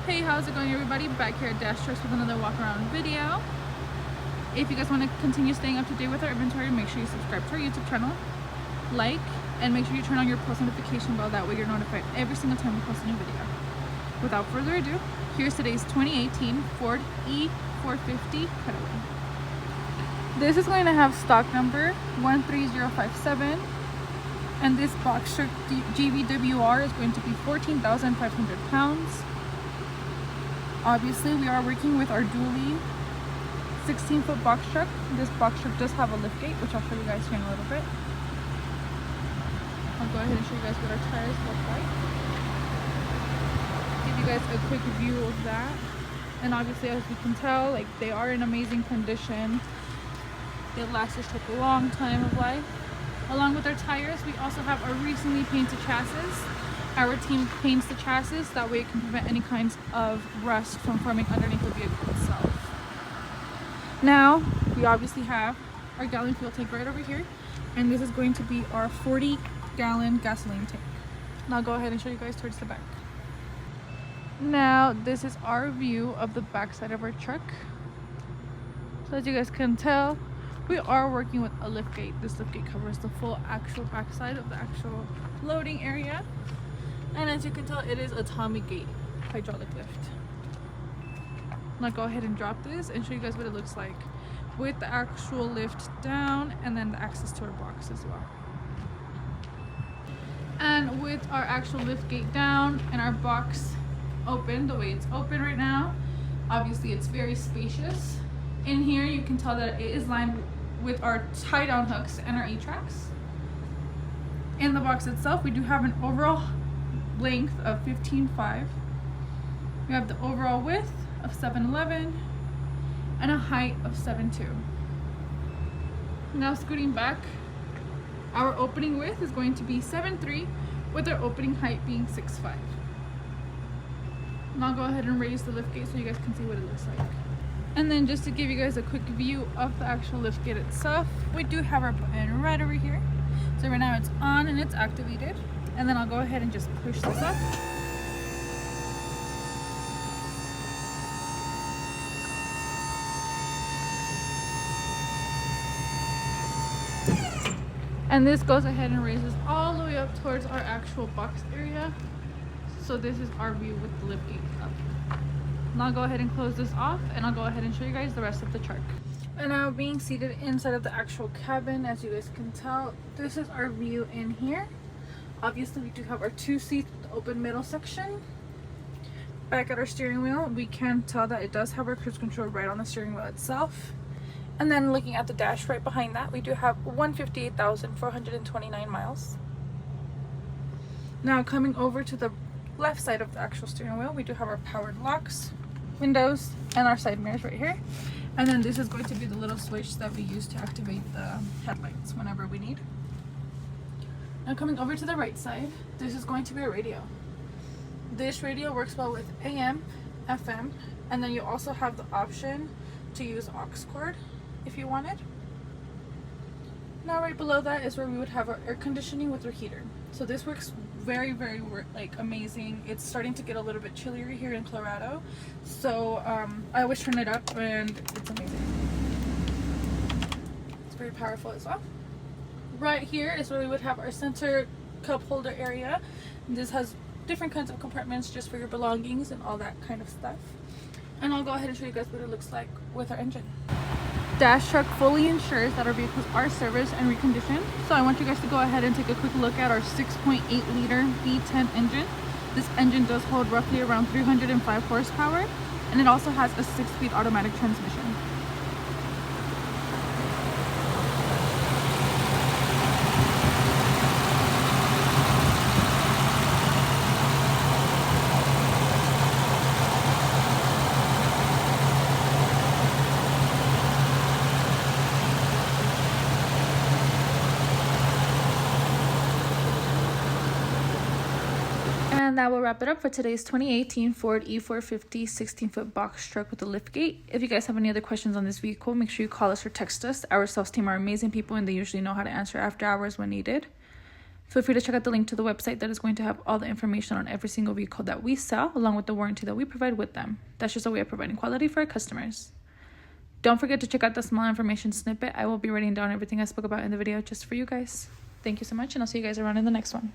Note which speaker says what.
Speaker 1: Hey, how's it going, everybody? Back here at Dash Trucks with another walk around video. If you guys want to continue staying up to date with our inventory, make sure you subscribe to our YouTube channel, like, and make sure you turn on your post notification bell. That way you're notified every single time we post a new video. Without further ado, here's today's 2018 Ford E-450 Cutaway. This is going to have stock number 13057, and this box truck GVWR is going to be 14,500 pounds. Obviously, we are working with our dually 16-foot box truck. This box truck does have a liftgate, which I'll show you guys here in a little bit. I'll go ahead and show you guys what our tires look like. Give you guys a quick view of that. And obviously, as you can tell, like, they are in amazing condition. They last us a long time of life. Along with our tires, we also have our recently painted chassis. Our team paints the chassis, that way it can prevent any kinds of rust from forming underneath the vehicle itself. Now, we obviously have our gallon fuel tank right over here, and this is going to be our 40-gallon gasoline tank. And I'll go ahead and show you guys towards the back. Now, this is our view of the back side of our truck. So as you guys can tell, we are working with a liftgate. This liftgate covers the full actual backside of the actual loading area. And as you can tell, it is a Tommy Liftgate hydraulic lift. Now go ahead and drop this and show you guys what it looks like with the actual lift down and then the access to our box as well. And with our actual liftgate down and our box open the way it's open right now, obviously it's very spacious. In here you can tell that it is lined with our tie down hooks and our E-tracks. In the box itself, we do have an overall length of 15.5. We have the overall width of 7.11 and a height of 7.2. Now scooting back, our opening width is going to be 7.3 with our opening height being 6.5. And I'll go ahead and raise the liftgate so you guys can see what it looks like. And then just to give you guys a quick view of the actual liftgate itself, we do have our button right over here. So right now it's on and it's activated. And then I'll go ahead and just push this up. And this goes ahead and raises all the way up towards our actual box area. So this is our view with the liftgate up. And I'll go ahead and close this off and I'll go ahead and show you guys the rest of the truck. And now being seated inside of the actual cabin, as you guys can tell, this is our view in here. Obviously, we do have our two seats with the open middle section. Back at our steering wheel, we can tell that it does have our cruise control right on the steering wheel itself. And then looking at the dash right behind that, we do have 158,429 miles. Now coming over to the left side of the actual steering wheel, we do have our powered locks, windows, and our side mirrors right here. And then this is going to be the little switch that we use to activate the headlights whenever we need. Now coming over to the right side, this is going to be a radio. This radio works well with AM, FM, and then you also have the option to use aux cord if you wanted. Now right below that is where we would have our air conditioning with our heater. So this works very, very like amazing. It's starting to get a little bit chillier here in Colorado, so I always turn it up and it's amazing. It's very powerful as well. Right here is where we would have our center cup holder area. This has different kinds of compartments just for your belongings and all that kind of stuff. And I'll go ahead and show you guys what it looks like with our engine. Dash Truck fully ensures that our vehicles are serviced and reconditioned. So I want you guys to go ahead and take a quick look at our 6.8 liter V10 engine. This engine does hold roughly around 305 horsepower, and it also has a 6-speed automatic transmission. And that will wrap it up for today's 2018 Ford E-450 16-foot box truck with a liftgate. If you guys have any other questions on this vehicle, make sure you call us or text us. Our sales team are amazing people and they usually know how to answer after hours when needed. Feel free to check out the link to the website that is going to have all the information on every single vehicle that we sell, along with the warranty that we provide with them. That's just a way of providing quality for our customers. Don't forget to check out the small information snippet. I will be writing down everything I spoke about in the video just for you guys. Thank you so much, and I'll see you guys around in the next one.